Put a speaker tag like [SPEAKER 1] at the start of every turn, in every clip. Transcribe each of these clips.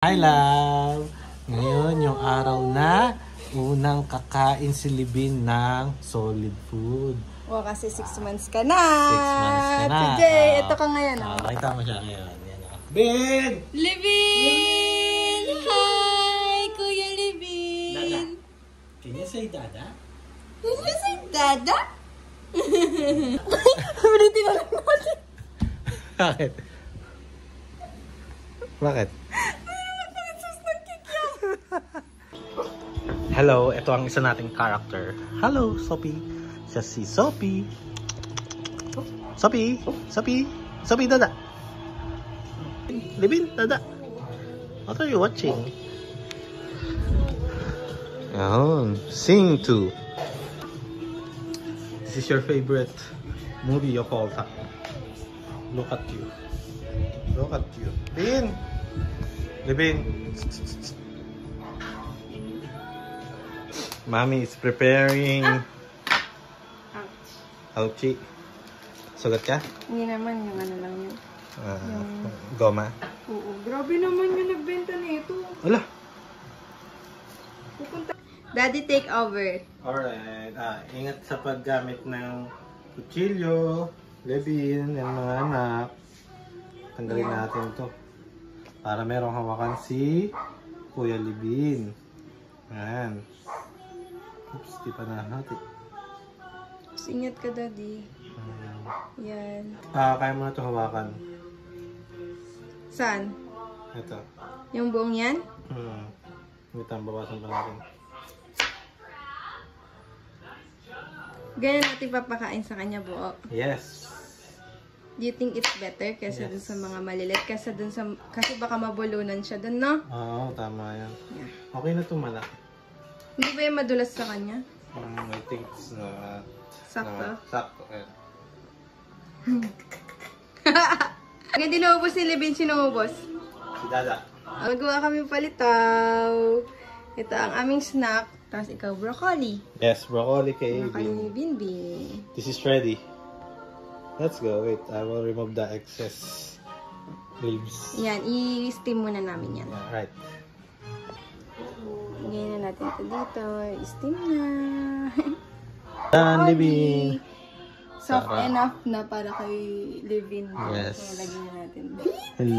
[SPEAKER 1] Hi love! Ngayon yung araw na unang kakain si Libin ng solid food.
[SPEAKER 2] O, kasi 6 months ka na.
[SPEAKER 1] 6 months ka na.
[SPEAKER 2] Today, ito ka ngayon.
[SPEAKER 1] Nakita mo siya ngayon. Yan, Bin!
[SPEAKER 2] Libin! Hi, Kuya Libin!
[SPEAKER 1] Dada. Can you say Dada?
[SPEAKER 2] Can you say Dada? Ulitin na lang natin.
[SPEAKER 1] Bakit? Bakit? Hello, ito ang isa nating character. Hello, Sophie. Siya si Sophie. Sophie, Sophie, Sophie, Dada. Libin, Dada. What are you watching? Oh, sing to. This is your favorite movie of all time. Look at you. Look at you. Libin. Libin. Mommy is preparing. Ouchie. Sugat ka?
[SPEAKER 2] Hindi naman, yung ano lang yun.
[SPEAKER 1] Goma.
[SPEAKER 2] Oo, grabe naman yung nagbenta nito.
[SPEAKER 1] Wala.
[SPEAKER 2] Pupunta. Daddy, take over.
[SPEAKER 1] Alright. Ingat sa paggamit ng kutsilyo, Libin, yung mga anak. Tanggalin natin to. Para merong hawakan si Kuya Libin. Ayan. Oops, di pa nahati.
[SPEAKER 2] Ingat ka, Daddy. Yan.
[SPEAKER 1] Kaya mo na ito hawakan.
[SPEAKER 2] Saan?
[SPEAKER 1] Ito.
[SPEAKER 2] Yung buong yan?
[SPEAKER 1] Wait, bawasan pa natin.
[SPEAKER 2] Ganyan natin papakain sa kanya buo.
[SPEAKER 1] Yes.
[SPEAKER 2] Do you think it's better kaysa dun sa mga malilit? Kasi baka mabulunan siya dun, no?
[SPEAKER 1] Oo, tama yan. Okay na ito malaki.
[SPEAKER 2] Hindi ba yung madulas sa kanya?
[SPEAKER 1] I think it's not.
[SPEAKER 2] Sakto?
[SPEAKER 1] Sakto.
[SPEAKER 2] Ngayon din naubos ni Libin, sinubos?
[SPEAKER 1] Si Dada.
[SPEAKER 2] Magawa kami palitaw. Ito ang aming snack. Tapos ikaw, broccoli.
[SPEAKER 1] Yes, broccoli kay
[SPEAKER 2] Broccoli ni Binbin.
[SPEAKER 1] This is ready. Let's go. Wait, I will remove the excess leaves.
[SPEAKER 2] Yan, i-steam muna namin yan.
[SPEAKER 1] Yeah, right.
[SPEAKER 2] Lagyan na natin ito dito. I-steam na.
[SPEAKER 1] Done, Libin.
[SPEAKER 2] Soft enough na para kay Livin.
[SPEAKER 1] Yes.
[SPEAKER 2] So, lagyan na natin.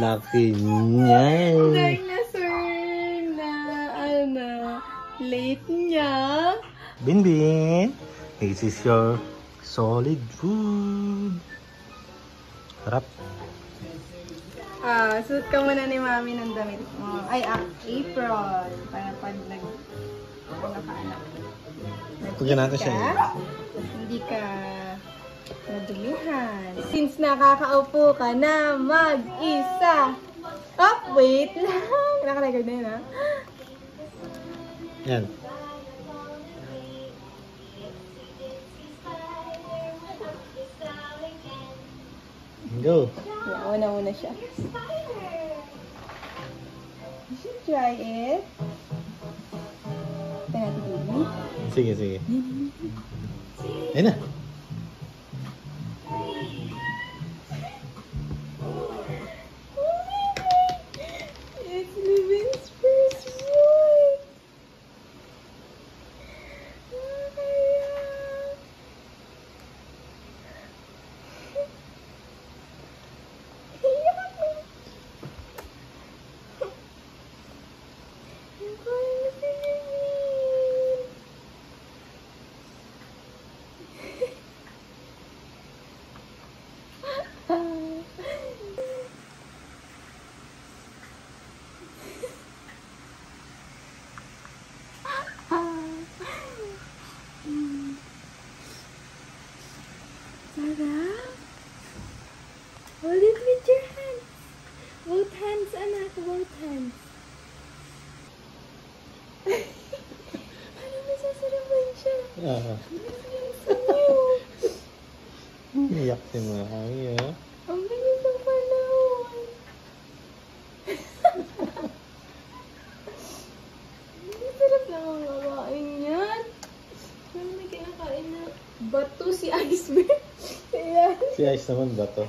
[SPEAKER 1] Lucky niya.
[SPEAKER 2] Dinosaur na late niya.
[SPEAKER 1] Binbin, this is your solid food. Harap.
[SPEAKER 2] Suot ka muna ni Mami ng damit mo. Ay, apron. Para pag nakaanak.
[SPEAKER 1] Tugyan natin siya.
[SPEAKER 2] Hindi ka nadumihan. Since nakakaupo ka na mag-isa. Wait lang. Nakarecord na yun, ha?
[SPEAKER 1] Yan. Go.
[SPEAKER 2] Yeah, una-una siya. You should try it. Ito natin, baby.
[SPEAKER 1] Sige, sige. Ayun na.
[SPEAKER 2] It's Livin's first one. Sarap. Hold it with your hands. Both hands, anak. Both hands. Ano masasarapan siya?
[SPEAKER 1] Iyak si Mami, ha?
[SPEAKER 2] Ang bilis ng panahon. Ang sarap lang ang kakain yan. Ano may kinakain na? Bato si Iceberg. Ayan.
[SPEAKER 1] Si Ice naman ba to?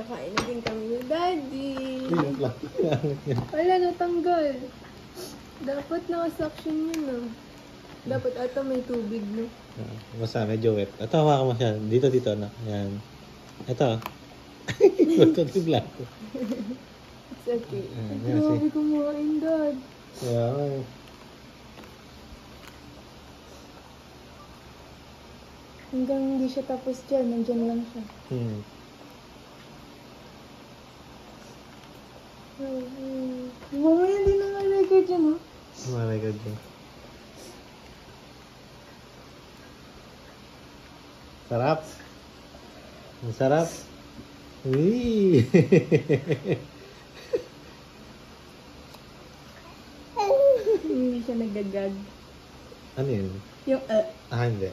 [SPEAKER 2] Kakain na din kami ni Daddy.
[SPEAKER 1] Yung plastic.
[SPEAKER 2] Wala, natanggal. Dapat naka-suction yun ah. Dapat ata may tubig, no?
[SPEAKER 1] Basta medyo wet. Ito, hawakan mo siya. Dito, anak. Yan. Ito. Ito, tigla ko.
[SPEAKER 2] It's okay.
[SPEAKER 1] Yan,
[SPEAKER 2] Grabe kumain, Dad.
[SPEAKER 1] Wow.
[SPEAKER 2] Hanggang hindi siya tapos dyan, nandyan lang siya. Mamaya hindi na nga record yan, ha?
[SPEAKER 1] Oh my God. Sarap. Ang sarap. Uy.
[SPEAKER 2] Hindi siya nagagag.
[SPEAKER 1] Ano yun?
[SPEAKER 2] Yung,
[SPEAKER 1] Hindi.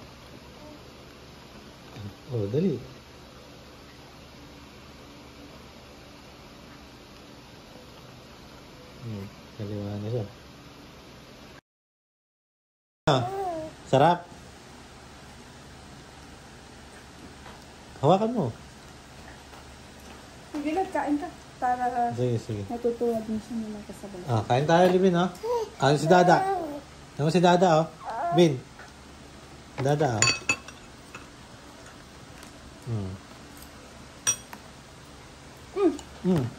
[SPEAKER 1] Oh, dali. Kaliwa na siya. Sarap. Hawakan mo.
[SPEAKER 2] Sige na, kain ka. Para
[SPEAKER 1] Sige.
[SPEAKER 2] natutuwa din siya naman kasabay.
[SPEAKER 1] Kain tayo, Bin, oh. Ano si Dada? Ano si Dada, oh? Bin. Dada, oh.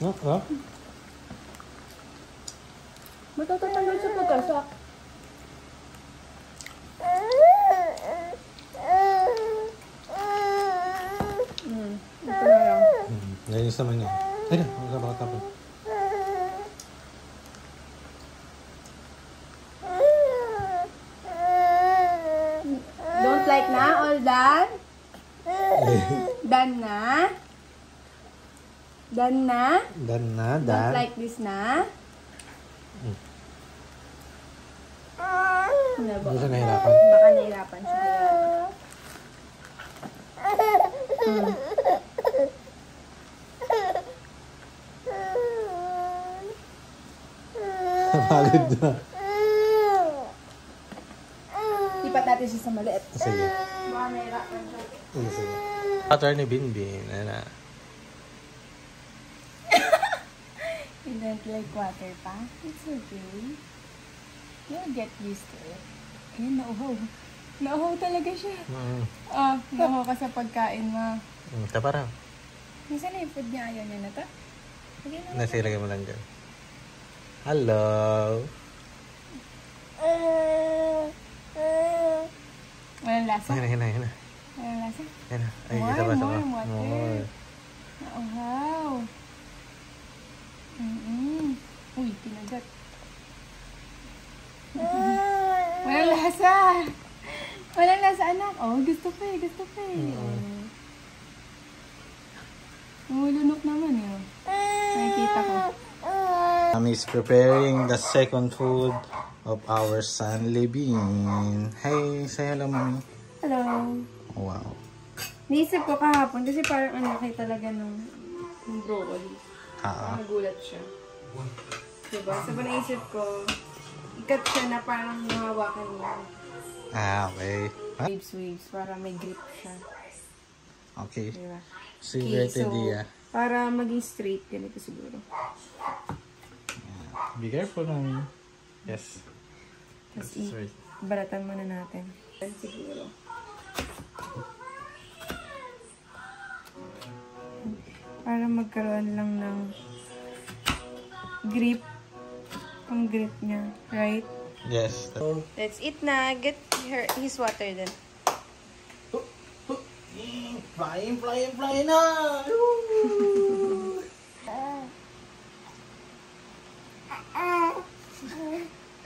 [SPEAKER 1] Oh.
[SPEAKER 2] Matatatanggal sa pagkasak. Ito na lang.
[SPEAKER 1] Nainis naman yun. Ay na, huwag ka baka tapon.
[SPEAKER 2] Don't like na, all done? Done na? Done na?
[SPEAKER 1] Dan na,
[SPEAKER 2] Don't
[SPEAKER 1] Dan.
[SPEAKER 2] like this na? Ano ba?
[SPEAKER 1] Hindi siya nahirapan.
[SPEAKER 2] Baka nahirapan siya.
[SPEAKER 1] Napagod na.
[SPEAKER 2] Ipat natin siya sa maliit.
[SPEAKER 1] Sige.
[SPEAKER 2] Baka nahirapan siya.
[SPEAKER 1] Sige. Water ni Binbin. Ano?
[SPEAKER 2] You don't like water pa? It's okay. You'll get used to it. Ayun, nauhaw. Nauhaw talaga siya. Nauhaw ka sa pagkain mo.
[SPEAKER 1] Ito parang.
[SPEAKER 2] Minsan na yung food niya, ayaw niya na to. Sige na.
[SPEAKER 1] Nasiragay mo lang dyan. Hello.
[SPEAKER 2] Walang lasa?
[SPEAKER 1] Yan na.
[SPEAKER 2] Walang lasa?
[SPEAKER 1] Yan na. Ay,
[SPEAKER 2] More,
[SPEAKER 1] isa pa.
[SPEAKER 2] more water.
[SPEAKER 1] More.
[SPEAKER 2] Nauhaw. Uy, tinagat. Walang lasa. Walang lasa, anak. Oh, gusto pa eh. Lumulunok naman yun. Nakikita ko.
[SPEAKER 1] Mami is preparing the second food of our son, Levin. Hey, say hello, Mami.
[SPEAKER 2] Hello.
[SPEAKER 1] Wow.
[SPEAKER 2] Naisip ko kahapon kasi parang ang laki talaga ng broccoli. Nagulat siya. Diba? So, naisip ko, ikat siya na parang nahawakan niya.
[SPEAKER 1] Okay.
[SPEAKER 2] Waves, para may grip siya.
[SPEAKER 1] Okay.
[SPEAKER 2] Diba?
[SPEAKER 1] Secret
[SPEAKER 2] so,
[SPEAKER 1] idea.
[SPEAKER 2] para maging straight, ganito siguro.
[SPEAKER 1] Be careful, Mami. Yes.
[SPEAKER 2] Tapos
[SPEAKER 1] That's right.
[SPEAKER 2] balatan muna natin. Yan siguro. Para magkaroon lang ng grip. Ang grip niya. Right?
[SPEAKER 1] Yes.
[SPEAKER 2] Let's eat na. Get his water then.
[SPEAKER 1] Flying na!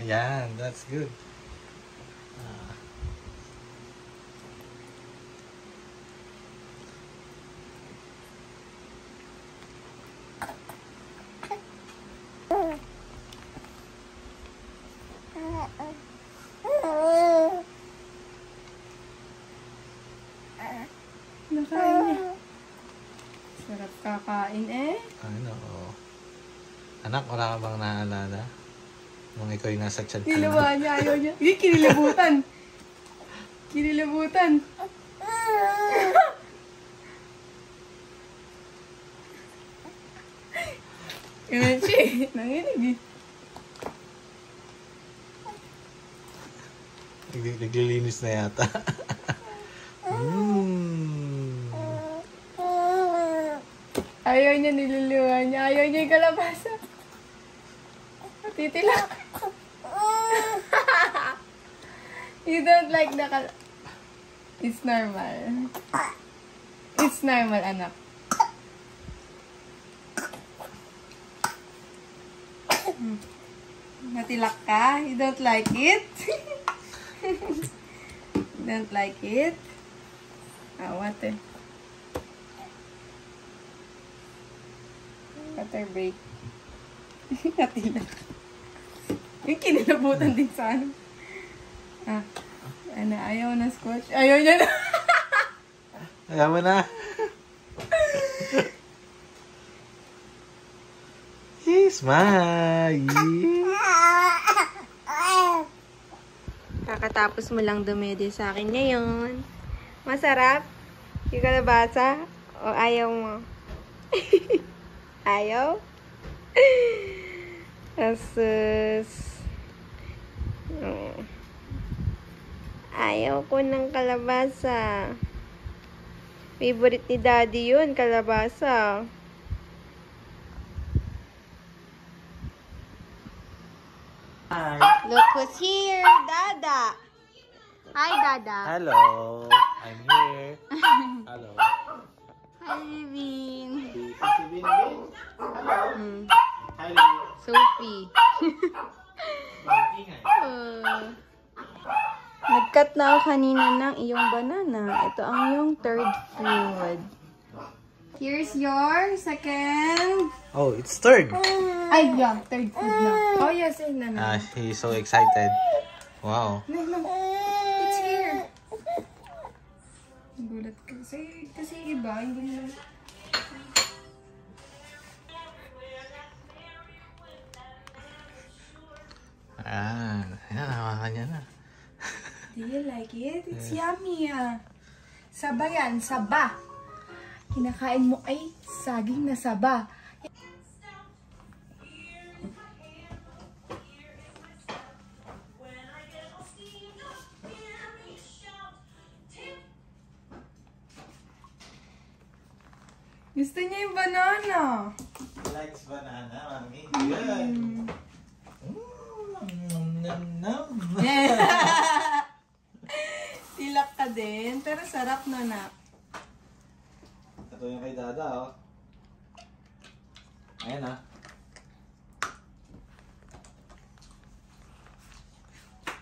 [SPEAKER 1] Ayan, that's good.
[SPEAKER 2] Nakain niya. Sarap kakain eh.
[SPEAKER 1] Ano? Anak, wala ka bang naalala? Nung ikaw yung nasa chat ko.
[SPEAKER 2] Nilawa niya, ayaw niya. Hindi, kinilabutan. Kinilabutan. Yan siya eh. Nanginig eh.
[SPEAKER 1] Naglilinis na yata.
[SPEAKER 2] Ayaw niya, niluluwa niya. Ayaw niya yung kalabasa. Titilak. You don't like the It's normal. It's normal, anak. Natilak ka? You don't like it? You don't like it? Water. Water break. Natilak. Yung kinilabutan din sa ano. Ayaw na scotch. Ayaw niya na.
[SPEAKER 1] Ayaw mo na. Smile.
[SPEAKER 2] Kakatapos mo lang dumede sa akin ngayon. Masarap? Yung kalabasa? O ayaw mo? Ayaw? Asus. Ayaw ko ng kalabasa. Favorite ni Daddy yun, kalabasa.
[SPEAKER 1] Hi.
[SPEAKER 2] Look who's here, Dada. Hi, Dada.
[SPEAKER 1] Hello. I'm here. Hello.
[SPEAKER 2] Hi, Livin.
[SPEAKER 1] This is Vinvin. Hello. Hi, Livin.
[SPEAKER 2] Sophie. Nag-cut na ako kanina ng iyong banana. Ito ang iyong third food. Here's your second.
[SPEAKER 1] Oh, it's third.
[SPEAKER 2] Ay, yeah, third food na. Oh, yes, ayun na.
[SPEAKER 1] He's so excited. Wow.
[SPEAKER 2] No, it's here. Gulat kasi iba, hindi nila.
[SPEAKER 1] Ayan, hawakan niya na.
[SPEAKER 2] Do you like it? It's yummy. Saba yan, saba. Kinakain mo ay saging na saba. Gusto niya yung banana.
[SPEAKER 1] He likes banana, mami. Good. Nom.
[SPEAKER 2] Tilak ka din, pero sarap na na.
[SPEAKER 1] Ito yung kay Dada, oh. Ayan, ah.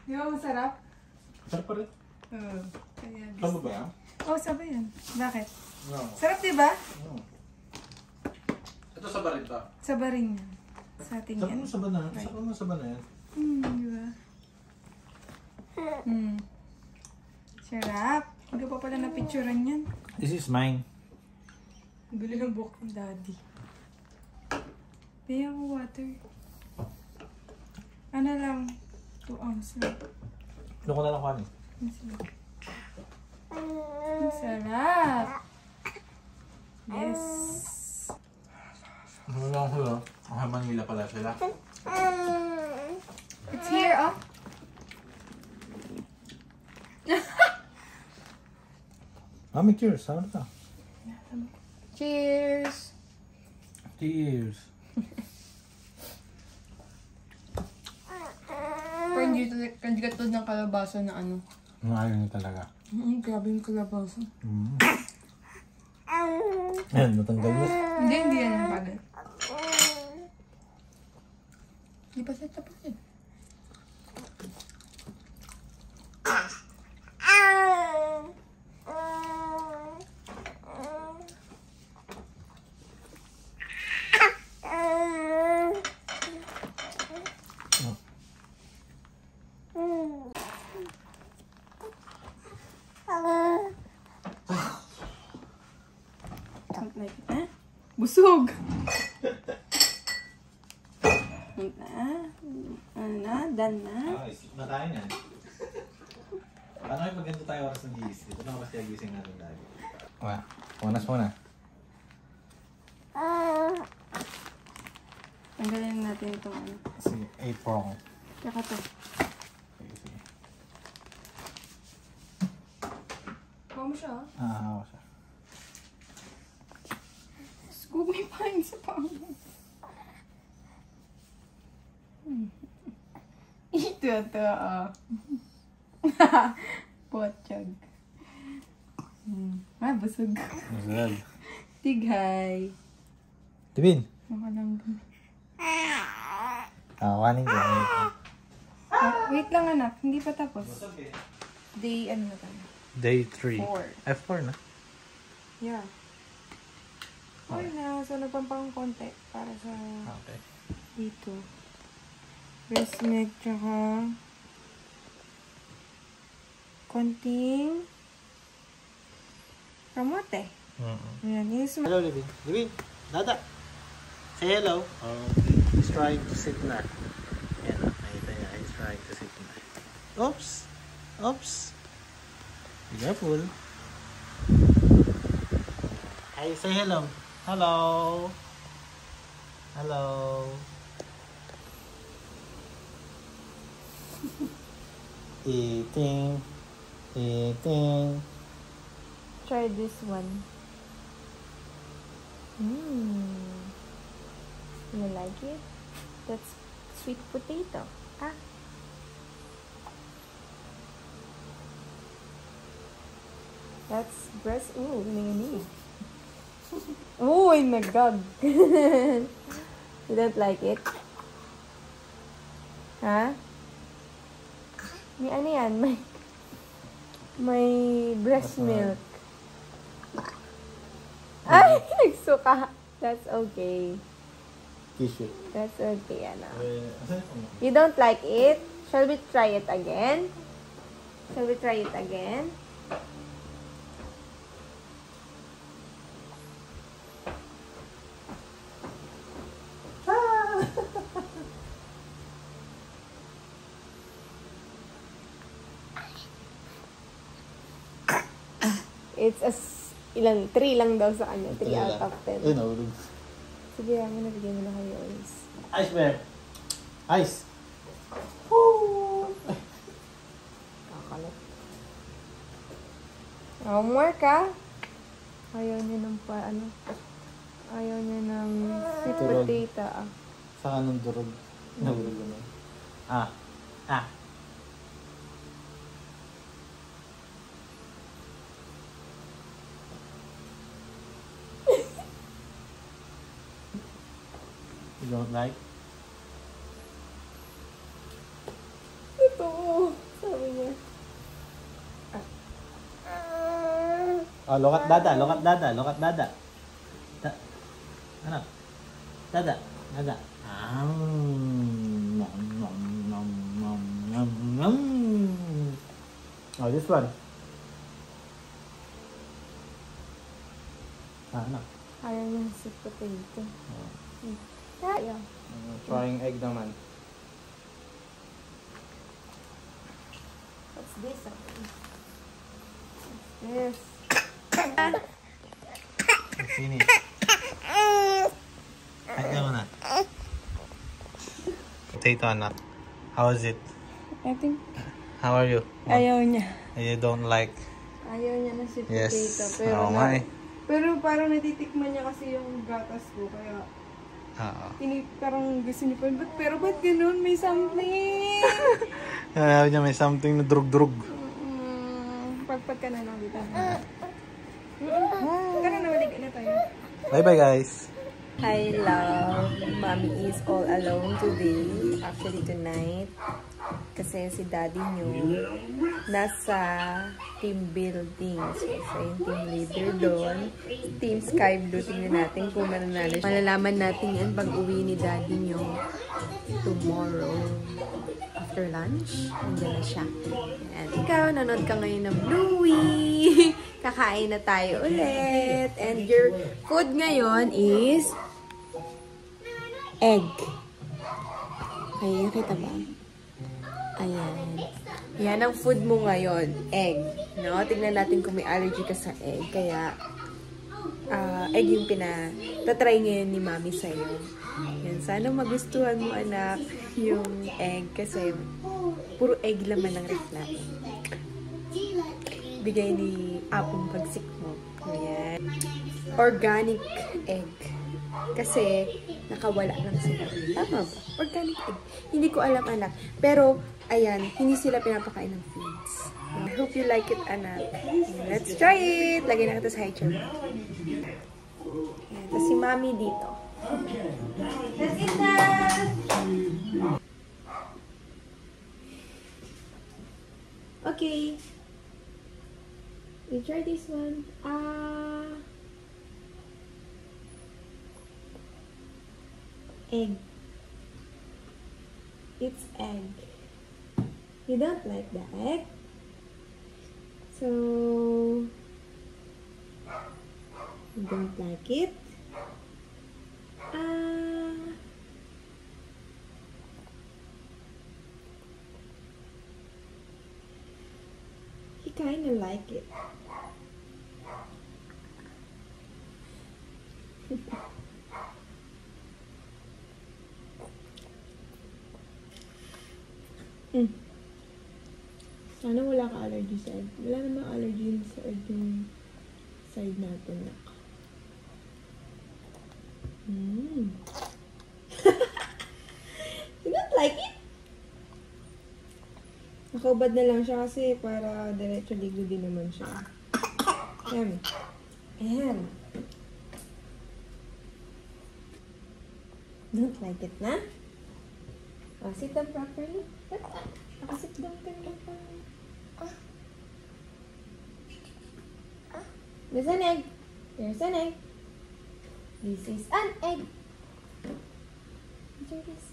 [SPEAKER 2] Di ba masarap?
[SPEAKER 1] Sarap pa rin.
[SPEAKER 2] Oo. Kaya
[SPEAKER 1] Saan ba yan?
[SPEAKER 2] oh, sabay yan. Bakit?
[SPEAKER 1] No.
[SPEAKER 2] Sarap, di ba?
[SPEAKER 1] No. Ito sa barin to.
[SPEAKER 2] Saba rin yan. Sa atin
[SPEAKER 1] Sarap
[SPEAKER 2] yan.
[SPEAKER 1] mo sa banana. Sarap mo sa banana yan.
[SPEAKER 2] Di ba? Sarap. Hindi pa pala napicturan yan.
[SPEAKER 1] This is mine.
[SPEAKER 2] Bili ng buhok ng daddy. Bigyan ko water. Ano lang? 2 ounce lang.
[SPEAKER 1] Doon ko na lang kanin.
[SPEAKER 2] Ang sarap. Yes.
[SPEAKER 1] Ano lang sila? Ang Manila pala sila.
[SPEAKER 2] It's here, oh.
[SPEAKER 1] Mami, cheers. Sarap ka.
[SPEAKER 2] Cheers.
[SPEAKER 1] Cheers.
[SPEAKER 2] Pero hindi ka tulad ng kalabasa na ano.
[SPEAKER 1] Ang ayaw niya talaga.
[SPEAKER 2] Grabe yung kalabasa.
[SPEAKER 1] Ayan, natanggal mo.
[SPEAKER 2] Hindi yan ang bagay. Hindi pa set tapos yun. Like it, busog! Ano na? Done na?
[SPEAKER 1] Okay, sleep na tayo na. Paano kayo pag ganito tayo oras ng gising? Ito na kasi gising natin tayo. Punas muna.
[SPEAKER 2] Tanggalin natin itong ano.
[SPEAKER 1] Si apron.
[SPEAKER 2] Tsaka to.
[SPEAKER 1] Okay, sige.
[SPEAKER 2] Kuha mo siya.
[SPEAKER 1] Ako siya.
[SPEAKER 2] Scoop may pain sa pang. Ito, Pochag. Busog.
[SPEAKER 1] Masarap.
[SPEAKER 2] Tighay.
[SPEAKER 1] Tibin.
[SPEAKER 2] Makalang dun.
[SPEAKER 1] Kanin ko.
[SPEAKER 2] Wait lang anak, hindi pa tapos. Day, ano na tayo?
[SPEAKER 1] Day 3.
[SPEAKER 2] 4.
[SPEAKER 1] F4 na.
[SPEAKER 2] Yeah. Okay na, so nagpampang konti para sa
[SPEAKER 1] Okay.
[SPEAKER 2] dito. Breast milk, tsaka konting kamote. Ayan,
[SPEAKER 1] Hello, Libin. Libin, Dada. Say hello. He's trying to sit na. Ayan, nakita niya. He's trying to sit na. Oops. Oops. Be careful. Hey, say hello. Hello. Hello. Eating. Eating.
[SPEAKER 2] Try this one. You like it? That's sweet potato. Ah. That's breast. Ooh, nanginig. Ooh, nagag. You don't like it? Ha? May ano yan? May breast milk. Ay, nagsuka. That's okay.
[SPEAKER 1] Tissue.
[SPEAKER 2] That's okay, anak. You don't like it? Shall we try it again? Shall we try it again? It's a ilang 3 lang daw sa kanya. 3 out of 10.
[SPEAKER 1] Eh, nahulog.
[SPEAKER 2] Sige, nabigyan mo na kayo ice.
[SPEAKER 1] Ice bear. Ice.
[SPEAKER 2] Kakalat. Homework ka? Ayaw niya ng ayaw niya ng sweet
[SPEAKER 1] Turog.
[SPEAKER 2] potato.
[SPEAKER 1] Saka nung durog. Nahulog naman. Ah. You don't like?
[SPEAKER 2] Ito, sabi niya.
[SPEAKER 1] Oh, lokat dada. Anak. Dada. Oh, this one. Anak.
[SPEAKER 2] Ayaw niya ng sweet potato. Ayaw.
[SPEAKER 1] Trying egg naman.
[SPEAKER 2] What's this? Yes.
[SPEAKER 1] Finish. Ay, naman na. Potato, anak. How is it?
[SPEAKER 2] I think
[SPEAKER 1] How are you?
[SPEAKER 2] ayaw niya.
[SPEAKER 1] You don't like?
[SPEAKER 2] Ayaw niya ng sweet
[SPEAKER 1] Yes.
[SPEAKER 2] potato. Pero,
[SPEAKER 1] Oo nga eh.
[SPEAKER 2] pero parang natitikman niya kasi yung gatas ko. Kaya parang gusto niya pa. Pero ba't ganun? May something.
[SPEAKER 1] Ayaw niya may something na drug-drug.
[SPEAKER 2] Pagpag ka na lang dito. Tara na, maliga na tayo.
[SPEAKER 1] Bye-bye, guys.
[SPEAKER 2] Hi, love. Mommy is all alone today. Actually, tonight. Kasi si daddy nyo nasa team building. So, siya yung team leader doon. Team Sky Blue. Tingnan natin kung mananalo siya. Malalaman natin yan pag uwi ni daddy nyo tomorrow. After lunch, nandiyan na siya. And ikaw, nanood ka ngayon ng Bluey. Kakain na tayo ulit. And your food ngayon is egg. Ay, nakita ba? Ayan. Yan ang food mo ngayon. Egg. No? Tignan natin kung may allergy ka sa egg. Kaya, egg yung tatry ngayon ni Mami sa'yo. Yan, sana magustuhan mo, anak, yung egg kasi puro egg laman ng ref natin. Bigay ni Apong pagsik mo. Ayan. Organic egg. Kasi nakawala lang sila. Tama ba? Organic egg. Hindi ko alam, anak. Pero, ayan, hindi sila pinapakain ng feeds. I hope you like it, anak. Let's try it! Lagay na kita sa high chair. Tapos si Mami dito. Let's eat na! Okay. You try this one. Egg. It's egg. You don't like the egg? So, you don't like it? He kinda like it. Sana wala ka allergy sa egg. Wala namang allergy sa egg yung side natin. You don't like it? Nakaubad na lang siya kasi para diretso ligo din naman siya. Ayan. Ayan. Don't like it na? Oh, sit down properly. Nakasit down ka na pa. There's an egg. There's an egg. This is an egg. Enjoy this.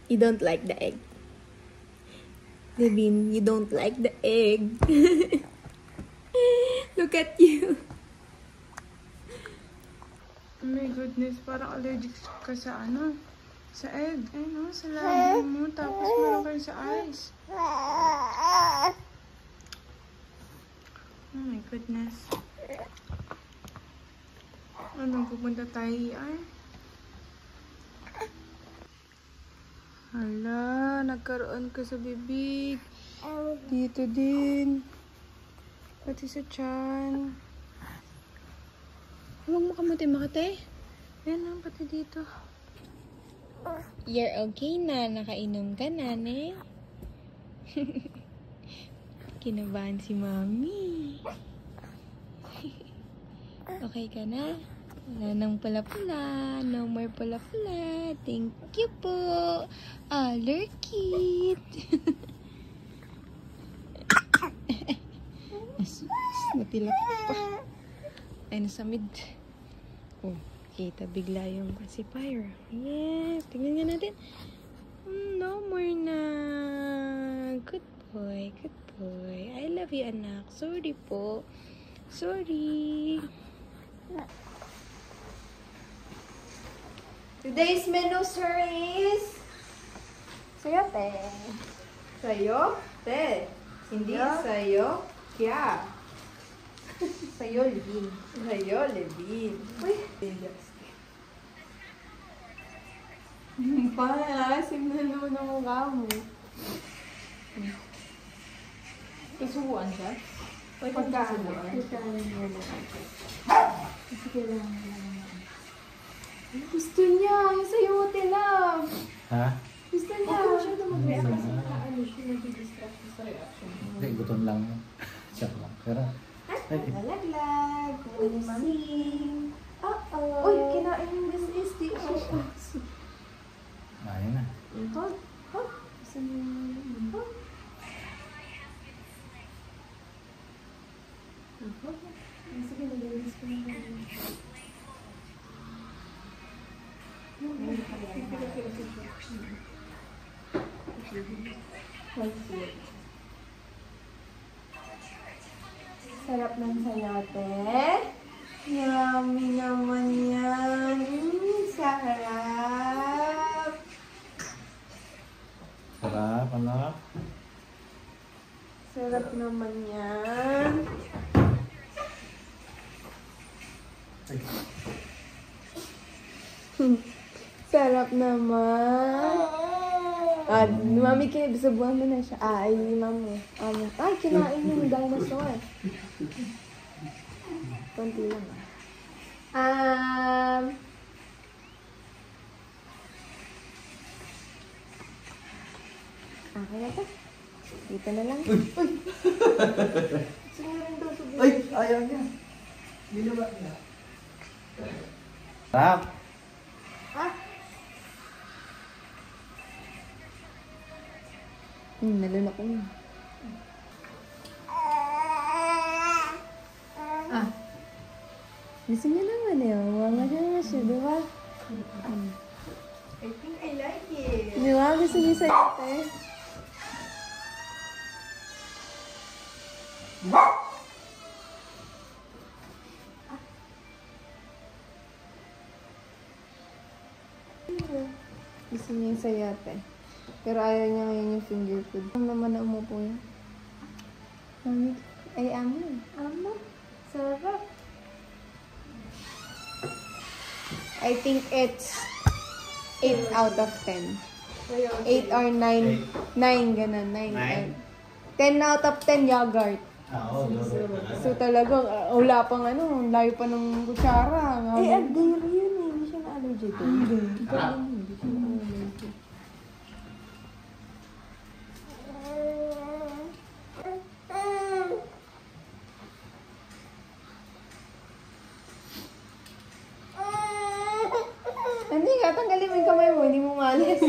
[SPEAKER 2] You don't like the egg. Devin, you don't like the egg. Look at you. Oh my goodness, parang allergic ka sa ano? Sa egg. Ay no, sa labi mo. Tapos meron kayo sa eyes. Oh my goodness. Anong pupunta tayo ay? Hala, nagkaroon ka sa bibig. Dito din. Pati sa tiyan. Huwag mo kamuti-makate. Ayan lang, pati dito. You're okay na. Nakainom ka na, ne? Kinabahan si Mami. Okay ka na? Wala nang pula-pula. No more pula-pula. Thank you po. Allerkit. Natilak pa. Ay, nasa mid. Oh, kita bigla yung pacifier. Yes. Tingnan nga natin. No more na. Good boy. Good boy. I love you, anak. Sorry po. Sorry. Today's menu, sir, is sayote. Sayote. Hindi sayo. Kya. Sayo, Levin. Sayo, Levin. Uy. Asim na naman ang mukha mo. Kasubuan siya? Pagkaan. Kasi kailangan. Gusto niya. Yung sayote lang. Ha? Gusto niya. Ako siya na mag-react kasi ano siya nag-distract sa reaction.
[SPEAKER 1] Hindi, gutom lang. Siya lang. Pero,
[SPEAKER 2] nalaglag. Sing. Uh-oh. Uy, kinain yung business.
[SPEAKER 1] ayun na.
[SPEAKER 2] Hot. Hot. Gusto niya yung hot. Sige, nag-release ko na Sarap ng sayote. Yummy naman yan. Sarap.
[SPEAKER 1] Sarap, anak.
[SPEAKER 2] Sarap naman yan. Sarap naman. Mami, kinabisabuhan mo na siya. Ay, mami. Ay, kinain yung dinosaur. Konti lang. Okay na to. Dito na lang. Uy! Singarin daw sa buhay.
[SPEAKER 1] Ay! Ayaw niya. Ginawa niya. Sarap.
[SPEAKER 2] Nalunok ko yun. Gusto niya naman eh. Mga siya siya, di ba?
[SPEAKER 3] I think I like it.
[SPEAKER 2] Di ba? Gusto niya sa ite. Gusto niya yung sayote. Pero ayaw niya ngayon yung finger food. Ano naman na umupo yan? Mami, ay amo. Amo? Sarap. I think it's 8 out of 10. 8 or 9. 9, ganun. 9. 10 out of 10 yogurt.
[SPEAKER 1] Oo,
[SPEAKER 2] So talagang wala pang ano, layo pa ng kutsara.
[SPEAKER 3] Dairy yun eh. Hindi siya na-allergy to. Hindi.
[SPEAKER 2] Hindi siya na-allergy. Hindi ka, tanggalin mo yung kamay mo, hindi mo malis.